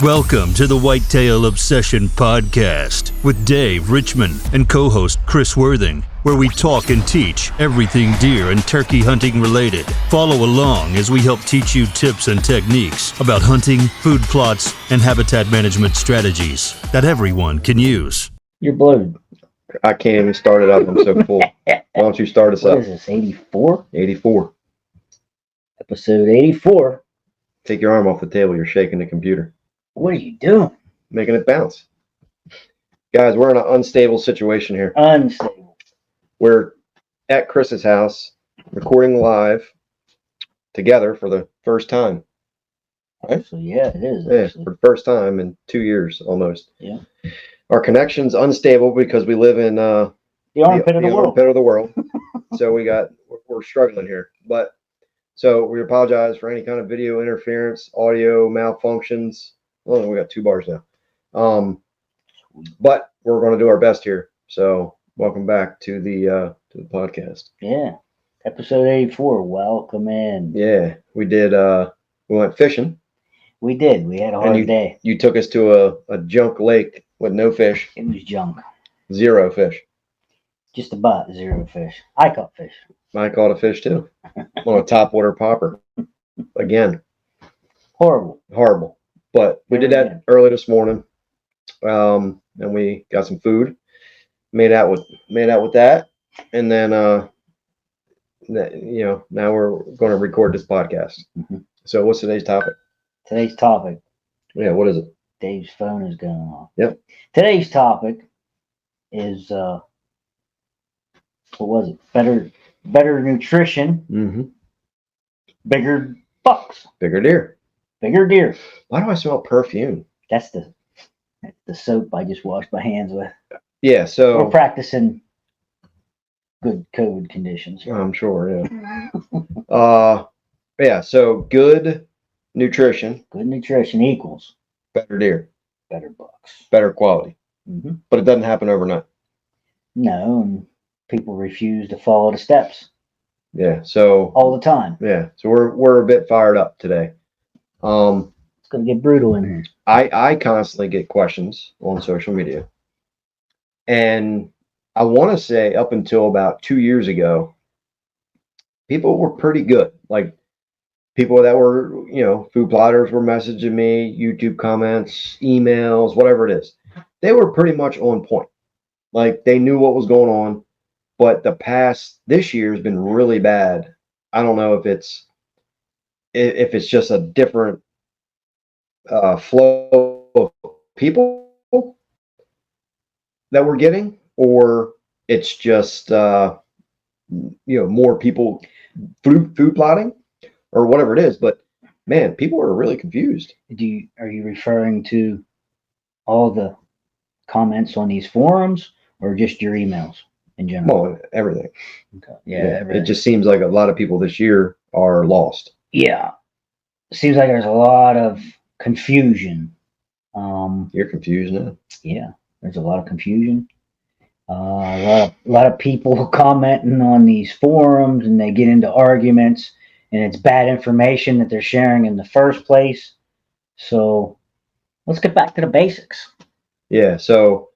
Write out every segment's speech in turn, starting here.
Welcome to the Whitetail Obsession Podcast with Dave Richmond and co-host Chris Worthing, where we talk and teach everything deer and turkey hunting related. Follow along as we help teach you tips and techniques about hunting, food plots, and habitat management strategies that everyone can use. You're bloated. I can't even start it up. I'm so full. Why don't you start us What up? is this, 84? 84. Episode 84. Take your arm off the table. You're shaking the computer. What are you doing? Making it bounce. Guys, we're in an unstable situation here. Unstable. We're at Chris's house, recording live together for the first time. Right? So yeah, it is. Yeah, Actually. for the first time in 2 years almost. Yeah. Our connection's unstable because we live in The armpit of the world. armpit of the world. So we're struggling here. But so we apologize for any kind of video interference, audio malfunctions. Oh, we got 2 bars now. But we're going to do our best here. So welcome back to the podcast. Yeah. Episode 84. Welcome in. Yeah, we did. We went fishing. We did. We had a hard day. You took us to a junk lake with no fish, It was junk. 0 fish. Just about 0 fish. I caught fish. I caught a fish too on a topwater popper. Again, Horrible. horrible. But we did that early this morning, and we got some food. Made out with that, and then now we're going to record this podcast. Mhm. So what's today's topic? Today's topic. Yeah, what is it? Dave's phone is going off. Yep. Today's topic is what was it? Better nutrition, Mm-hmm. bigger bucks, Bigger deer. bigger deer. Why do I smell perfume? That's the soap I just washed my hands with. Yeah, We're so practicing good COVID conditions. I'm sure. Yeah. Yeah. So good nutrition, Good nutrition equals better deer, better bucks. better quality. Mm-hmm. But it doesn't happen overnight. No, and people refuse to follow the steps Yeah. So all the time. yeah. So we're a bit fired up today. It's gonna get brutal in here. I constantly get questions on social media. And I want to say up until about 2 years ago, people were pretty good. Like people that were, food plotters were messaging me, YouTube comments, emails, whatever it is. They were pretty much on point. Like they knew what was going on. But this year has been really bad. I don't know if it's just a different flow of people that we're getting, or it's just more people food plotting or whatever it is. But man, people are really confused. Are you referring to all the comments on these forums or just your emails in general? Well, everything. Okay. Yeah, everything. It just seems like a lot of people this year are lost. Yeah. Seems like there's a lot of confusion. You're confused now. Yeah, there's a lot of confusion. A lot of people commenting on these forums, and they get into arguments, and it's bad information that they're sharing in the first place. So let's get back to the basics. Yeah. So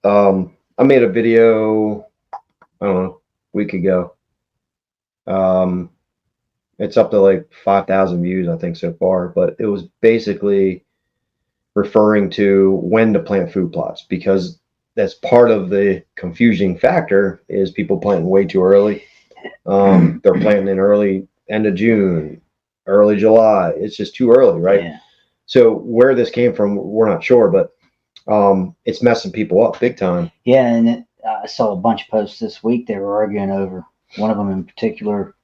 I made a video, I don't know, a week ago. It's up to like 5,000 views, I think, so far. But it was basically referring to when to plant food plots, because that's part of the confusing factor is people planting way too early. They're planting in early, end of June, early July. It's just too early, right? Yeah. So where this came from, we're not sure, but it's messing people up big time. Yeah, and I saw a bunch of posts this week. They were arguing over one of them in particular.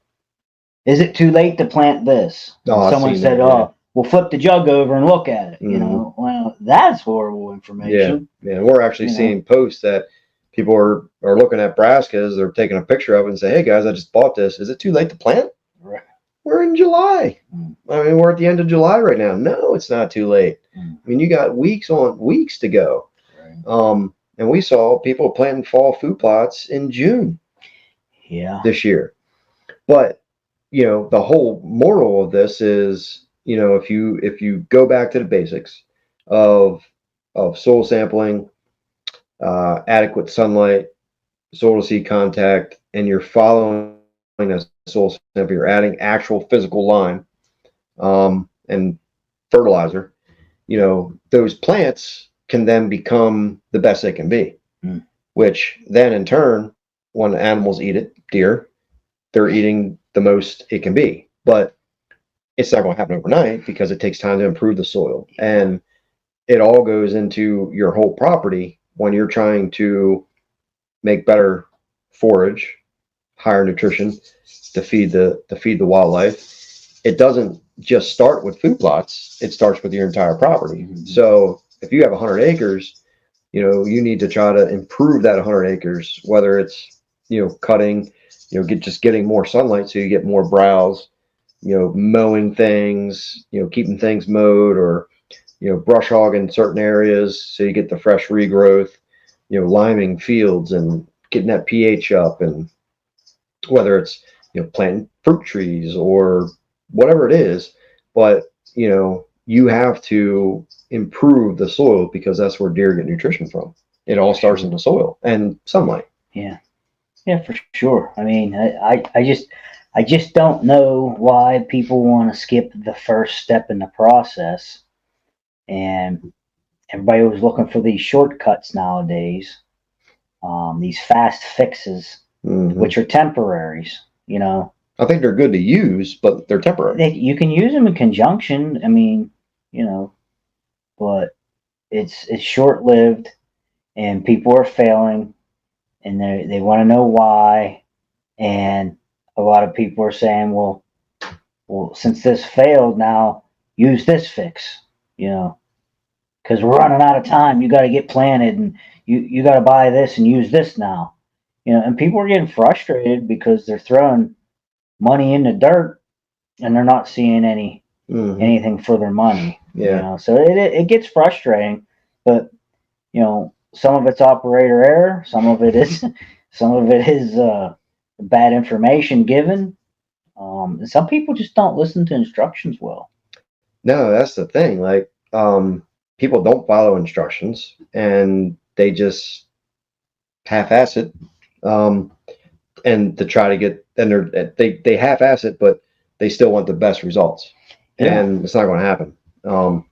Is it too late to plant this? Oh, I've Someone seen said, that, yeah. "Oh, we'll flip the jug over and look at it." You Mhm. know, well, that's horrible information. Yeah, we're actually seeing posts that people are looking at brassicas. They're taking a picture of it and say, "Hey guys, I just bought this. Is it too late to plant?" Right. We're in July. Mm. I mean, we're at the end of July right now. No, it's not too late. Mm. I mean, you got weeks to go. Right. And we saw people planting fall food plots in June Yeah. this year. But the whole moral of this is, if you go back to the basics, of soil sampling, adequate sunlight, soil to seed contact, and you're following a soil sample, you're adding actual physical lime and fertilizer, those plants can then become the best they can be, which then in turn, when animals eat it, deer, they're eating the most it can be. But it's not going to happen overnight because it takes time to improve the soil. And it all goes into your whole property when you're trying to make better forage, higher nutrition to feed the wildlife. It doesn't just start with food plots. It starts with your entire property. Mm-hmm. So if you have 100 acres, you need to try to improve that 100 acres, whether it's, cutting, getting more sunlight so you get more browse, mowing things, keeping things mowed, or, brush hogging certain areas so you get the fresh regrowth, liming fields and getting that pH up, and whether it's, planting fruit trees or whatever it is, but, you have to improve the soil because that's where deer get nutrition from. It all starts in the soil and sunlight. Yeah, for sure. I mean, I just don't know why people want to skip the first step in the process, and everybody was looking for these shortcuts nowadays, these fast fixes, which are temporaries. I think they're good to use, but they're temporary. You can use them in conjunction. I mean, but it's short-lived, and people are failing, and they want to know why. And a lot of people are saying, well, since this failed, now use this fix, because we're running out of time. You got to get planted, and you got to buy this and use this now, and people are getting frustrated because they're throwing money in the dirt and they're not seeing anything for their money. Yeah. So it gets frustrating, but some of it's operator error, some of it is bad information given. Some people just don't listen to instructions well. No, that's the thing. Like, people don't follow instructions and they just half-ass it. And to try to get, and they half-ass it, but they still want the best results. Yeah. And it's not going to happen.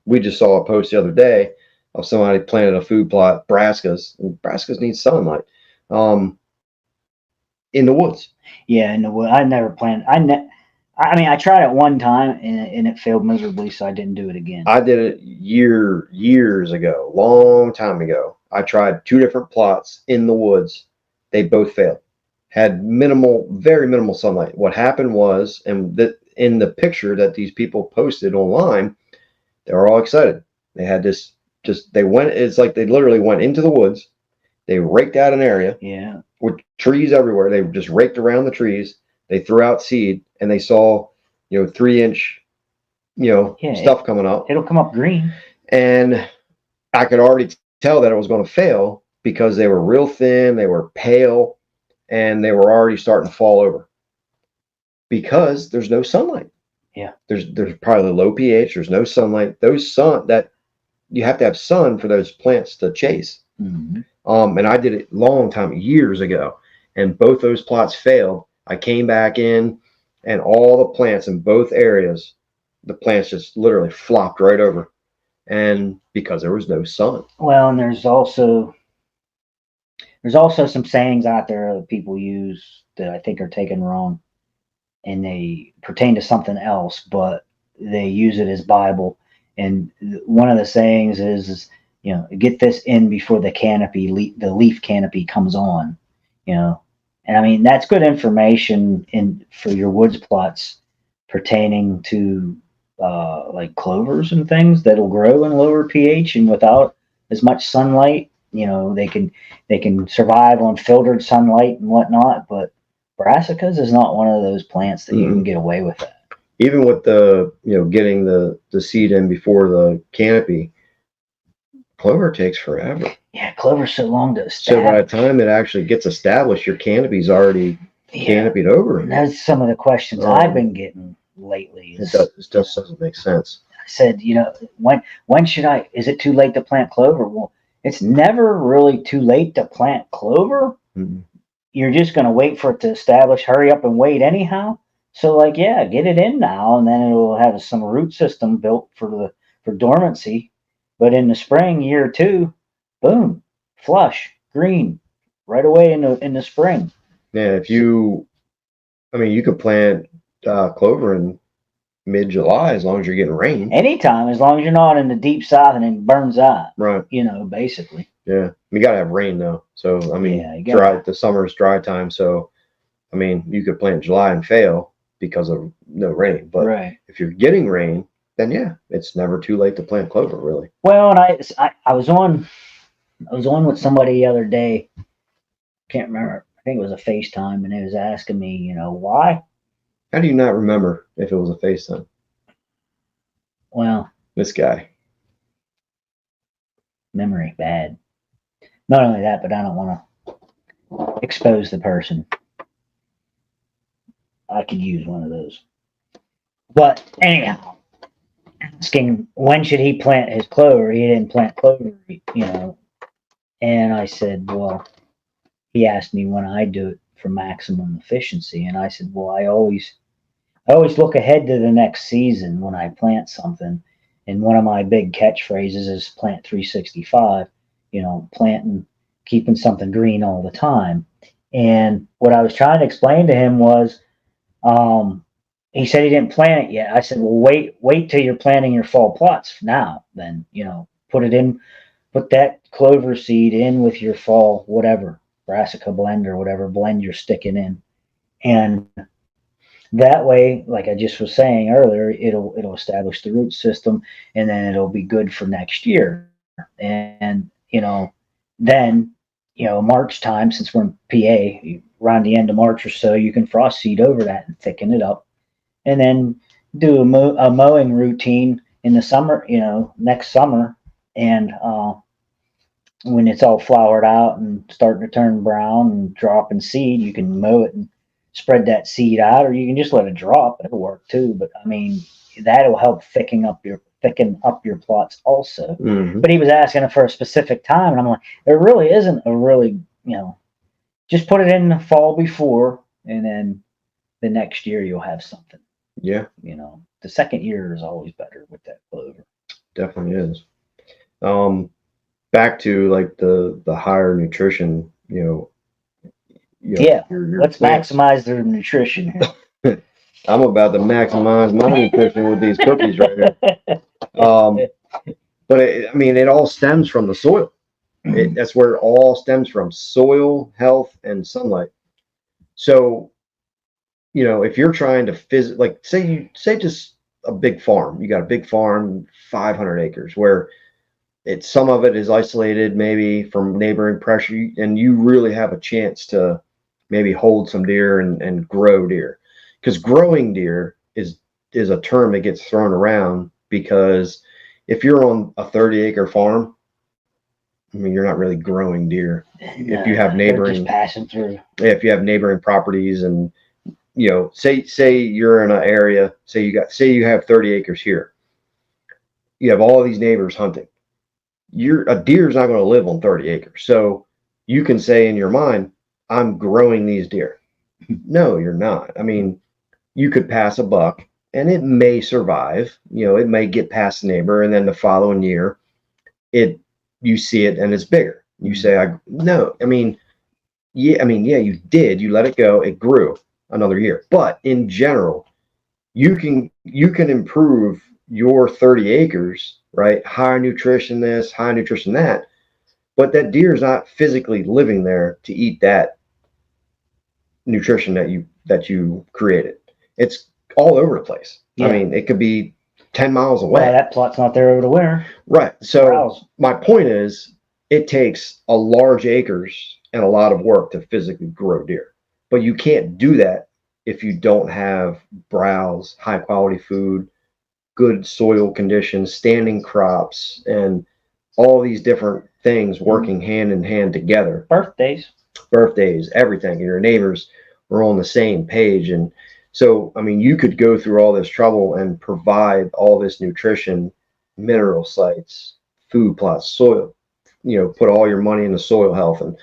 We just saw a post the other day of somebody planted a food plot, brassicas, and brassicas need sunlight, in the woods. Yeah, in the woods. I never planted. I mean, I tried it one time and it failed miserably, so I didn't do it again. I did it years ago, long time ago. I tried 2 different plots in the woods. They both failed. Had very minimal sunlight. What happened was, and that in the picture that these people posted online, they were all excited. They had this, it's like they literally went into the woods. They raked out an area. Yeah. With trees everywhere. They just raked around the trees. They threw out seed, and they saw, 3-inch, stuff coming up. It'll come up green. And I could already tell that it was going to fail because they were real thin, they were pale, and they were already starting to fall over because there's no sunlight. Yeah. There's probably low pH. There's no sunlight. That you have to have sun for those plants to chase. Mm-hmm. And I did it years ago, and both those plots failed. I came back in, and all the plants in both areas, the plants just literally flopped right over, and because there was no sun. Well, and there's also some sayings out there that people use that I think are taken wrong, and they pertain to something else, but they use it as Bible. And one of the sayings is get this in before the leaf canopy comes on, and I mean, that's good information for your woods plots pertaining to like clovers and things that'll grow in lower pH and without as much sunlight. They can survive on filtered sunlight and whatnot, but brassicas is not one of those plants that you can get away with that. Even with the getting the seed in before the canopy, clover takes forever. Yeah, clover's so long to establish. So by the time it actually gets established, your canopy's already canopied over. And that's some of the questions I've been getting lately. It just doesn't make sense. said, when should is it too late to plant clover? Well, it's never really too late to plant clover. Mhm. You're just going to wait for it to establish, hurry up and wait anyhow. So like, yeah, get it in now, and then it will have some root system built for dormancy. But in the spring, year or two, boom, flush, green, right away in the spring. Yeah, you could plant clover in mid-July as long as you're getting rain. Anytime, as long as you're not in the deep south and it burns out. Right. Basically. Yeah. You got to have rain though. So, the summer's dry time. So, you could plant July and fail because of no rain. But right. If you're getting rain, then yeah, it's never too late to plant clover, really. Well, and I was on with somebody the other day. Can't remember. I think it was a FaceTime, and he was asking me, why. How do you not remember if it was a FaceTime? Well, this guy. Memory bad. Not only that, but I don't want to expose the person. I could use one of those. But anyhow, asking when should he plant his clover? He didn't plant clover, And I said, well, he asked me when I do it for maximum efficiency, and I said, well, I always look ahead to the next season when I plant something. And one of my big catchphrases is plant 365, planting, keeping something green all the time. And what I was trying to explain to him was, he said he didn't plant it yet. I said, well, wait till you're planting your fall plots now. Then, put that clover seed in with your fall, whatever, brassica blend or whatever blend you're sticking in. And that way, like I just was saying earlier, it'll establish the root system, and then it'll be good for next year. And then March time, since we're in PA, around the end of March or so, you can frost seed over that and thicken it up, and then do a mowing routine in the summer, next summer, and when it's all flowered out and starting to turn brown and dropping seed, you can mow it and spread that seed out, or you can just let it drop. It'll work too. But that'll help thicken up your plots also. Mm-hmm. But he was asking for a specific time, and I'm like, there really isn't a really, just put it in the fall before, and then the next year you'll have something. Yeah. The second year is always better with that clover. Definitely is. Back to like the higher nutrition, yeah. Let's maximize their nutrition. I'm about to maximize my nutrition with these cookies right here. But it all stems from the soil. That's where it all stems from: soil, health, and sunlight. So, if you're trying to like say just a big farm, you got a big farm, 500 acres, where some of it is isolated maybe from neighboring pressure, and you really have a chance to maybe hold some deer and grow deer. Because growing deer is a term that gets thrown around, because if you're on a 30-acre farm, you're not really growing deer. If you have neighboring, just passing through. If you have neighboring properties, and say you're in an area, say you have 30 acres here, you have all these neighbors hunting. A deer is not going to live on 30 acres. So you can say in your mind, I'm growing these deer. No, you're not. You could pass a buck and it may survive. It may get past the neighbor, and then the following year, you see it and it's bigger. You say, no. Yeah, you did. You let it go. It grew another year. But in general, you can improve your 30 acres. Right, high nutrition this, high nutrition that, but that deer is not physically living there to eat that nutrition that you created. It's all over the place. Yeah. It could be 10 miles away. Well, that plot's not there over the winter. Right. So my point is, it takes a large acres and a lot of work to physically grow deer, but you can't do that if you don't have browse, high quality food, good soil conditions, standing crops, and all these different things working hand in hand together. Birthdays, everything. Your neighbors are on the same page, and So, I mean, you could go through all this trouble and provide all this nutrition, mineral sites, food plots, soil, put all your money into soil health and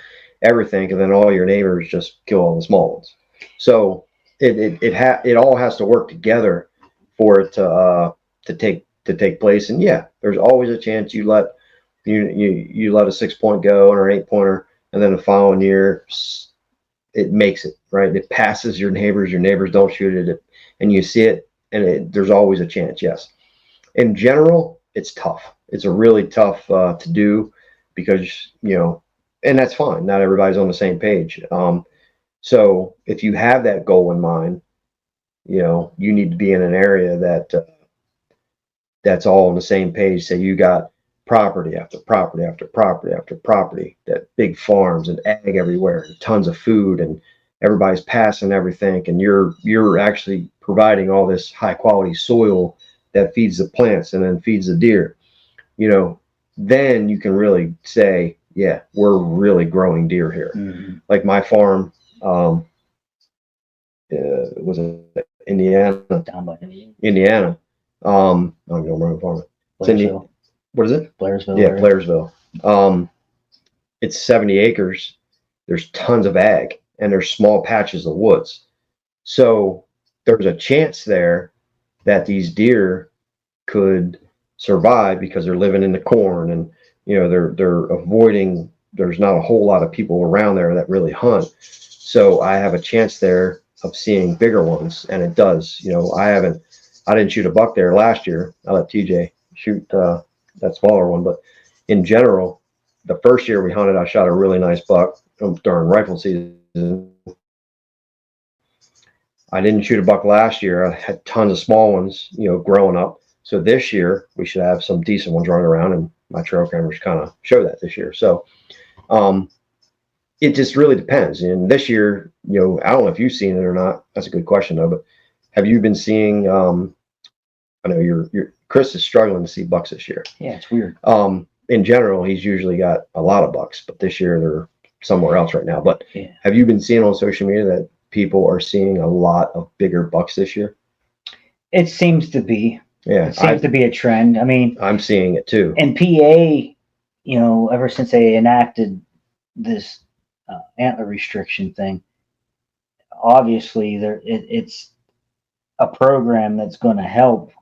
everything, and then all your neighbors just kill all the small ones. So it all has to work together for it to take place. And yeah, there's always a chance you let a 6-point go or an 8-pointer, and then the following year it makes it right. It passes your neighbors. Your neighbors don't shoot it, and you see it. And there's always a chance. Yes. In general, it's tough. It's a really tough to do because and that's fine. Not everybody's on the same page. So if you have that goal in mind, you need to be in an area that's all on the same page. Say you got property after property after property after property, that big farms and ag everywhere, and tons of food, and everybody's passing everything, and you're actually providing all this high quality soil that feeds the plants and then feeds the deer. Then you can really say, yeah, we're really growing deer here. Mm-hmm. Like my farm, was it Indiana? Down by Indiana. I don't remember the farm. Blairsville. What is it? Blairsville. Yeah, area. Blairsville. It's 70 acres. There's tons of ag, and there's small patches of woods. So there's a chance there that these deer could survive because they're living in the corn, and they're avoiding. There's not a whole lot of people around there that really hunt. So I have a chance there of seeing bigger ones, and it does. I didn't shoot a buck there last year. I let TJ shoot that smaller one, but in general, the first year we hunted, I shot a really nice buck during rifle season. I didn't shoot a buck last year. I had tons of small ones, growing up. So this year we should have some decent ones running around, and my trail cameras kind of show that this year. So it just really depends. And this year, I don't know if you've seen it or not. That's a good question though. But have you been seeing? I know your Chris is struggling to see bucks this year. Yeah, it's weird. In general, he's usually got a lot of bucks, but this year they're somewhere else right now. But yeah. Have you been seeing on social media that people are seeing a lot of bigger bucks this year? It seems to be. Yeah, it seems to be a trend. I mean, I'm seeing it too. In PA, ever since they enacted this antler restriction thing, obviously it's a program that's going to help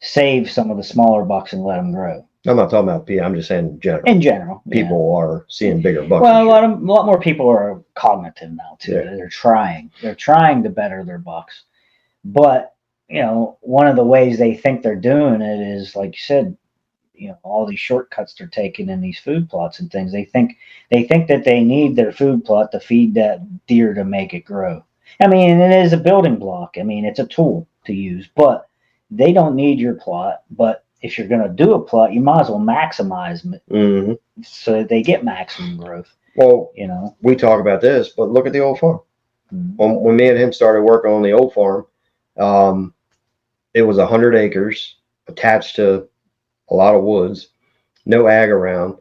save some of the smaller bucks and let them grow. I'm not talking about PA. I'm just saying in general. In general, people are seeing bigger bucks. Well, a lot more people are cognitive now too. Yeah. They're trying to better their bucks, but one of the ways they think they're doing it is, like you said, all these shortcuts they're taking in these food plots and things. They think that they need their food plot to feed that deer to make it grow. I mean, it is a building block. I mean, it's a tool to use, but they don't need your plot. But if you're going to do a plot, you might as well maximize it so that they get maximum growth. Well, we talk about this, but look at the old farm. Mm-hmm. When me and him started working on the old farm, it was 100 acres attached to a lot of woods, no ag around.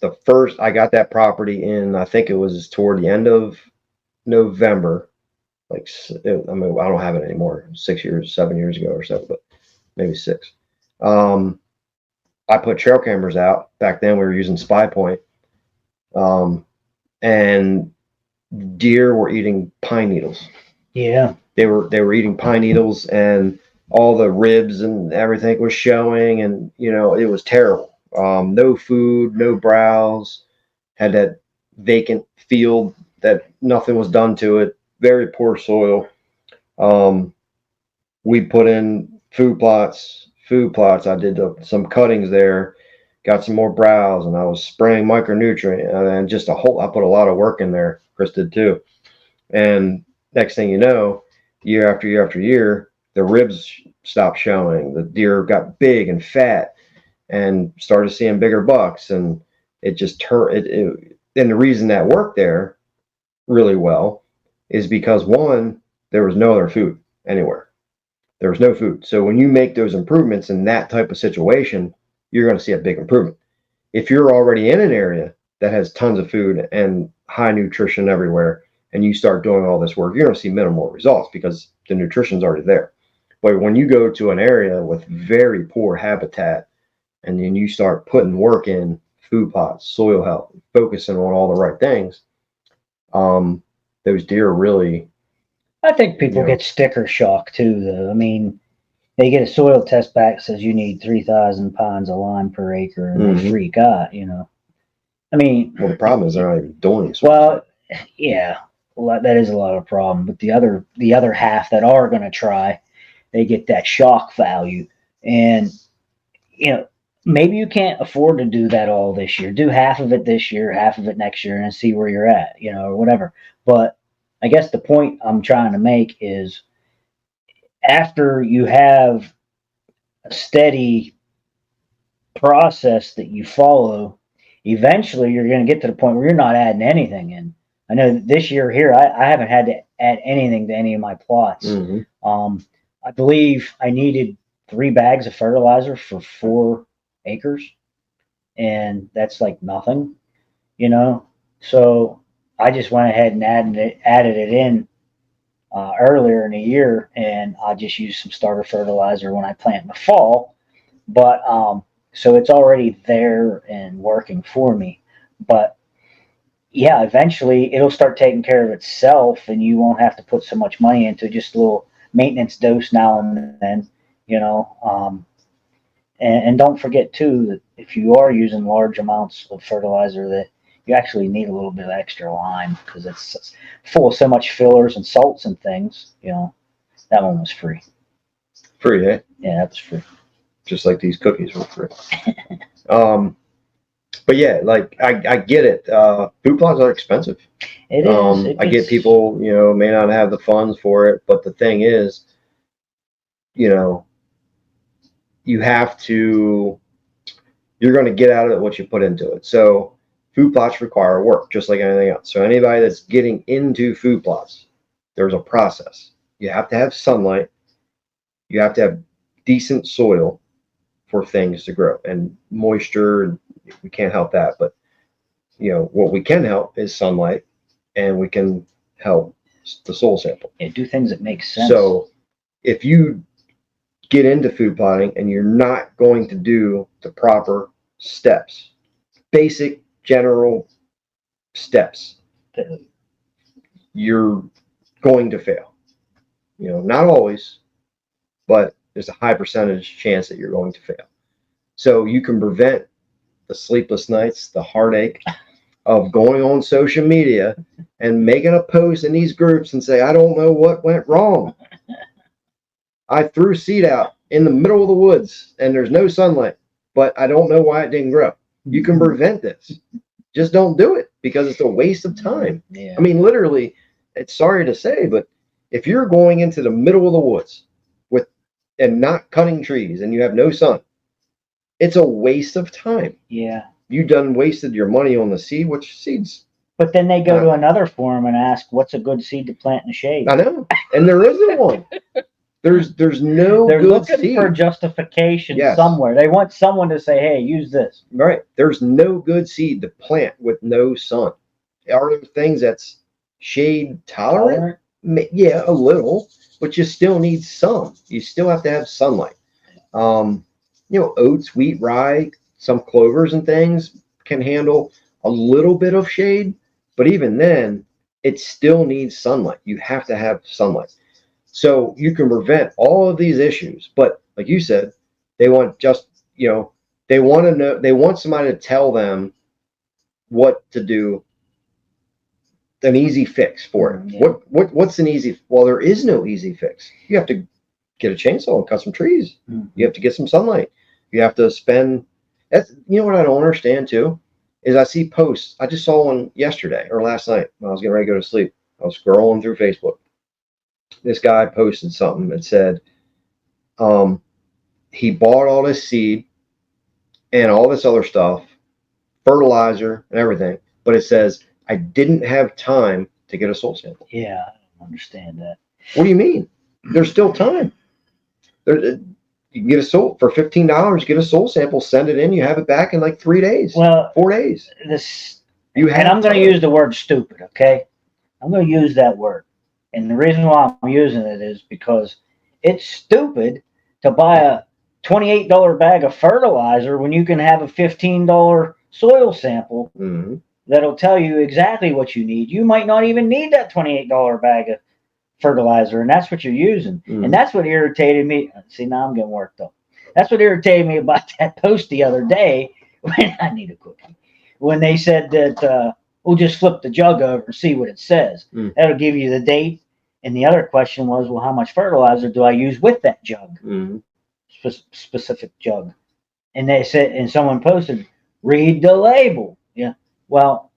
I got that property in, I think it was toward the end of November. I don't have it anymore. 7 years ago or so, but maybe 6. I put trail cameras out. Back then we were using Spy Point. And deer were eating pine needles. Yeah. They were eating pine needles, and all the ribs and everything was showing, and it was terrible. No food, no browse, had that vacant field that nothing was done to it. Very poor soil. We put in food plots. I did some cuttings there, got some more browse, and I was spraying micronutrient, and just I put a lot of work in there. Chris did too. And next thing you know, year after year after year, the ribs stopped showing. The deer got big and fat and started seeing bigger bucks. And it just turned it. And the reason that worked there really well is because, one, there was no other food anywhere. There was no food. So when you make those improvements in that type of situation, you're going to see a big improvement. If you're already in an area that has tons of food and high nutrition everywhere, and you start doing all this work, you're going to see minimal results because the nutrition's already there. But when you go to an area with very poor habitat, and then you start putting work in food plots, soil health, focusing on all the right things, those deer really. I think people get sticker shock too, though. I mean, they get a soil test back that says you need 3,000 pounds of lime per acre, and they freak out, you know. I mean, well, the problem is they're not even doing it. Well, yeah, that is a lot of problem. But the other half that are going to try, they get that shock value, and you know, maybe you can't afford to do that all this year. Do half of it this year, half of it next year, and see where you're at, you know, or whatever. But I guess the point I'm trying to make is, after you have a steady process that you follow, eventually you're going to get to the point where you're not adding anything in. I know this year here, I haven't had to add anything to any of my plots. I believe I needed 3 bags of fertilizer for 4 acres, and that's like nothing, you know. So I just went ahead and added it in earlier in the year, and I just used some starter fertilizer when I plant in the fall. But so it's already there and working for me. But yeah, eventually it'll start taking care of itself, and you won't have to put so much money into just a little maintenance dose now and then, you know. And don't forget too that if you are using large amounts of fertilizer, that you actually need a little bit of extra lime, because it's full of so much fillers and salts and things. You know, that one was free. Free, eh? Yeah, that was free. Just like these cookies were free. But yeah, like I get it. Food plots are expensive. It is. I get people, you know, may not have the funds for it, but the thing is, you know, you have to. You're going to get out of it what you put into it. So food plots require work, just like anything else. So anybody that's getting into food plots, there's a process. You have to have sunlight. You have to have decent soil for things to grow, and moisture. We can't help that, but you know what we can help is sunlight, and we can help the soil sample. Yeah, do things that make sense. So if you get into food plotting and you're not going to do the proper steps, basic general steps, you're going to fail. You know, not always, but there's a high percentage chance that you're going to fail. So you can prevent the sleepless nights, the heartache of going on social media and making a post in these groups and say, I don't know what went wrong. I threw seed out in the middle of the woods and there's no sunlight, but I don't know why it didn't grow. You can prevent this. Just don't do it, because it's a waste of time. Yeah. I mean, literally, it's sorry to say, but if you're going into the middle of the woods and not cutting trees and you have no sun, it's a waste of time. Yeah. You done wasted your money on the seed, which seeds. But then they go to another forum and ask, what's a good seed to plant in the shade? I know. And there isn't one. There's no They're good looking seed. for justification somewhere. They want someone to say, hey, use this. Right. There's no good seed to plant with no sun. Are there things that's shade tolerant? Yeah, a little, but you still need some. You still have to have sunlight. You know, oats, wheat, rye, some clovers and things can handle a little bit of shade, but even then, it still needs sunlight. You have to have sunlight. So you can prevent all of these issues. But like you said, they want they want to know, they want somebody to tell them what to do, an easy fix for it. Yeah. What's an easy? Well, there is no easy fix. You have to get a chainsaw and cut some trees. Mm-hmm. You have to get some sunlight. You have to spend. That's, you know what I don't understand too, is I see posts. I just saw one yesterday or last night when I was getting ready to go to sleep. I was scrolling through Facebook. This guy posted something that said he bought all this seed and all this other stuff, fertilizer and everything, but it says, I didn't have time to get a soil sample. Yeah, I don't understand that. What do you mean? There's still time. You can get a soil for $15. Get a soil sample, send it in. You have it back in like 3 days. Well, 4 days. And I'm going to use the word stupid. Okay, I'm going to use that word. And the reason why I'm using it is because it's stupid to buy a $28 bag of fertilizer when you can have a $15 soil sample Mm-hmm. that'll tell you exactly what you need. You might not even need that $28 bag of fertilizer, and that's what you're using. Mm-hmm. And that's what irritated me. See, now I'm getting worked up. That's what irritated me about that post the other day when I need a cookie. When they said that we'll just flip the jug over and see what it says. Mm. That'll give you the date. And the other question was, well, how much fertilizer do I use with that jug? Mm-hmm. Specific jug. And they said, and someone posted, read the label. Yeah. Well,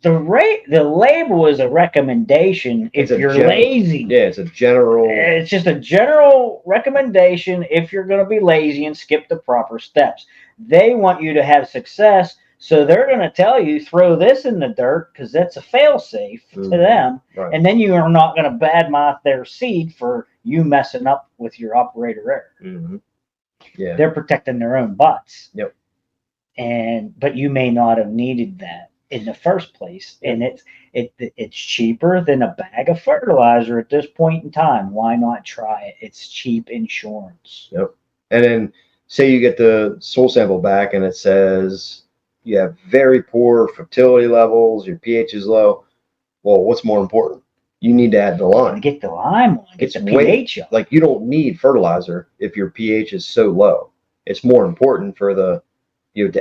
the label is a recommendation if you're lazy. Yeah, it's a general. It's just a general recommendation if you're going to be lazy and skip the proper steps. They want you to have success, so they're going to tell you throw this in the dirt because that's a fail safe to them, Right. and then you are not going to badmouth their seed for you messing up with your operator error. Mm-hmm. Yeah, they're protecting their own butts. Yep. But you may not have needed that in the first place, and it's cheaper than a bag of fertilizer at this point in time. Why not try it? It's cheap insurance. Yep. And then say you get the soil sample back and it says you have very poor fertility levels, your pH is low. Well, what's more important? You need to add the lime. Get the lime on. Get the pH up. Like, you don't need fertilizer if your pH is so low. It's more important for to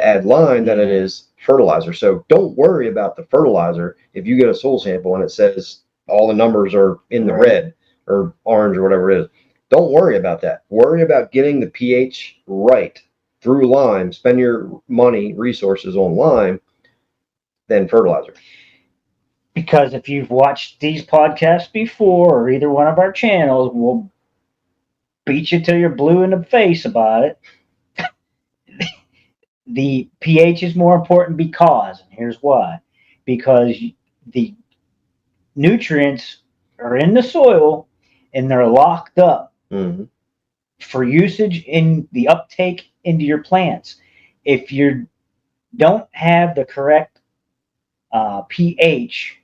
add lime than it is fertilizer. So don't worry about the fertilizer if you get a soil sample and it says all the numbers are in the red or orange or whatever it is. Don't worry about that. Worry about getting the pH right through lime. Spend your money, resources on lime, than fertilizer. Because if you've watched these podcasts before, or either one of our channels, we'll beat you till you're blue in the face about it. The pH is more important because, and here's why, because the nutrients are in the soil and they're locked up for usage in the uptake into your plants. If you don't have the correct pH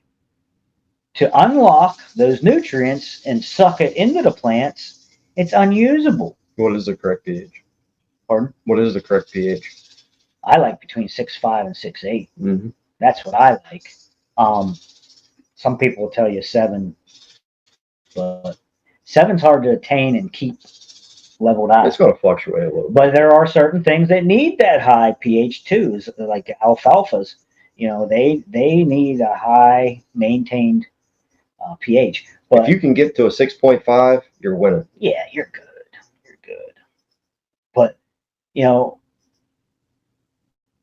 to unlock those nutrients and suck it into the plants, it's unusable. What is the correct pH? Pardon? What is the correct pH? I like between 6.5 and 6.8. Mm-hmm. That's what I like. Some people will tell you 7, but 7's hard to attain and keep leveled out. It's going to fluctuate a little bit. But there are certain things that need that high pH too, like alfalfas. They need a high maintained pH. But if you can get to a 6.5, you're winning. Yeah, you're good. You're good. But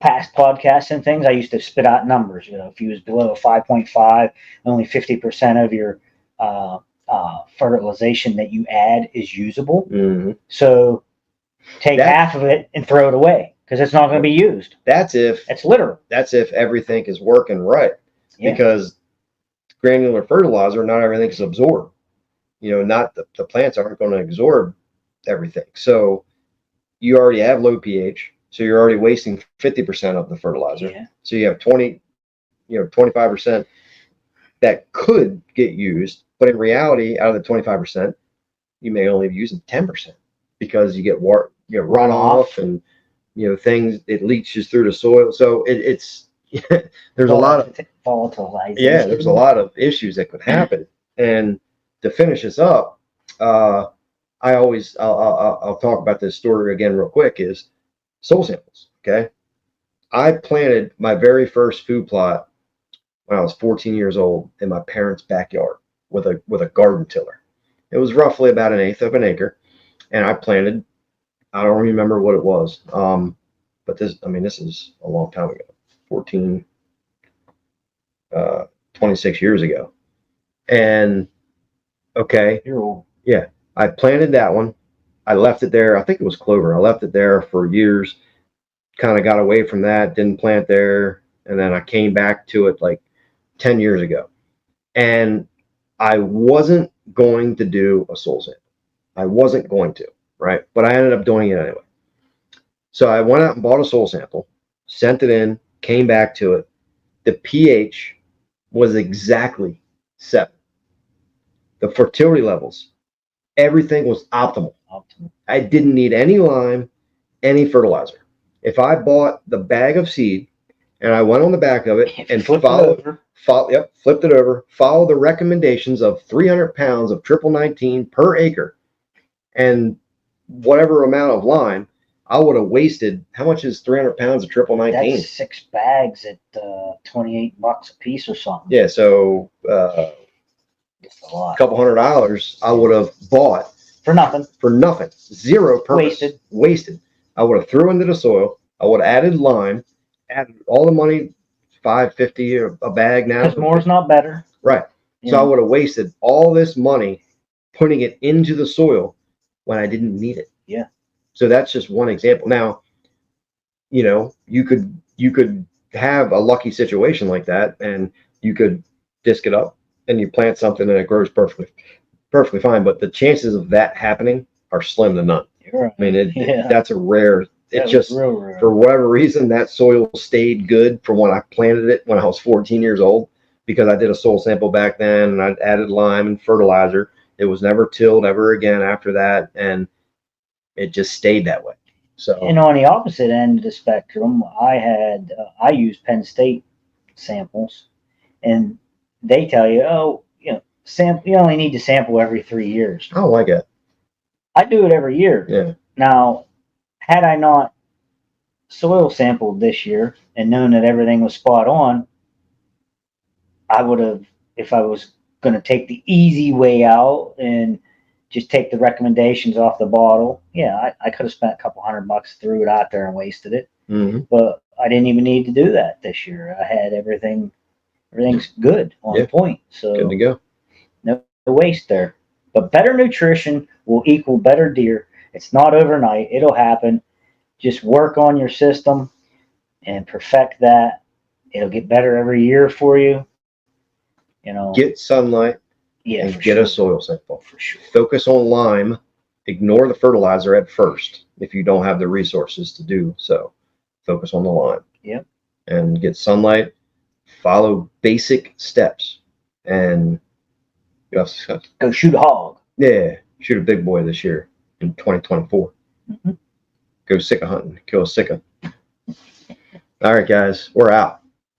past podcasts and things, I used to spit out numbers. If you was below a 5.5, only 50% of your fertilization that you add is usable. Mm-hmm. So take half of it and throw it away because it's not going to be used. It's literal. That's if everything is working right. Yeah. Because granular fertilizer, not everything is absorbed. Not the plants aren't going to absorb everything. So you already have low pH. So you're already wasting 50% of the fertilizer. Yeah. So you have 25% that could get used, but in reality, out of the 25%, you may only be using 10% because you get runoff and things. It leaches through the soil. So it's there's a lot of volatilization. Yeah, there's a lot of issues that could happen. And to finish this up, I'll talk about this story again real quick. Is soil samples. Okay. I planted my very first food plot when I was 14 years old in my parents' backyard with a garden tiller. It was roughly about 1/8 of an acre. And I planted, I don't remember what it was. But this is a long time ago, 26 years ago. And okay. You're old. Yeah. I planted that one. I left it there. I think it was clover. I left it there for years, kind of got away from that, didn't plant there. And then I came back to it like 10 years ago. And I wasn't going to do a soil sample. I wasn't going to, right? But I ended up doing it anyway. So I went out and bought a soil sample, sent it in, came back to it. The pH was exactly 7. The fertility levels, everything was optimal. I didn't need any lime, any fertilizer. If I bought the bag of seed and I went on the back of it and flipped it over, follow the recommendations of 300 pounds of triple 19 per acre and whatever amount of lime, I would have wasted, how much is 300 pounds of triple 19? That's 6 bags at $28 a piece or something. Yeah, so It's a lot. a couple $100 I would have bought For nothing. for nothing. Zero purpose. Wasted. I would have threw into the soil. I would have added lime, added all the money, $5.50 a bag now. Because more's not better. Right. You So I know? would have wasted all this money putting it into the soil when I didn't need it. Yeah. So that's just one example. Now, you know, you could have a lucky situation like that, and you could disc it up and you plant something and it grows perfectly fine. But the chances of that happening are slim to none. You're right. I mean, Yeah. that's a rare. That It was just real rare. for whatever reason that soil stayed good from when I planted it when I was 14 years old, because I did a soil sample back then and I added lime and fertilizer. It was never tilled ever again after that, and it just stayed that way. So And on the opposite end of the spectrum, I used Penn State samples, and they tell you, oh, you know, you only need to sample every 3 years. I don't like it. I do it every year. Yeah. Now, had I not soil sampled this year and known that everything was spot on, I would have, if I was going to take the easy way out and just take the recommendations off the bottle, yeah, I could have spent a couple $100, threw it out there and wasted it. Mm-hmm. But I didn't even need to do that this year. I had everything's good on point. So Good to go. no waste there. But better nutrition will equal better deer. It's not overnight. It'll happen. Just work on your system and perfect that. It'll get better every year for you. You know, Get sunlight yeah, and for get sure. a soil sample. For sure. Focus on lime. Ignore the fertilizer at first if you don't have the resources to do so. Focus on the lime. Yep. And get sunlight. Follow basic steps. And Go shoot a hog. yeah, shoot a big boy this year in 2024. Mm-hmm. Go sika hunting. Kill a sika. All right, guys, we're out.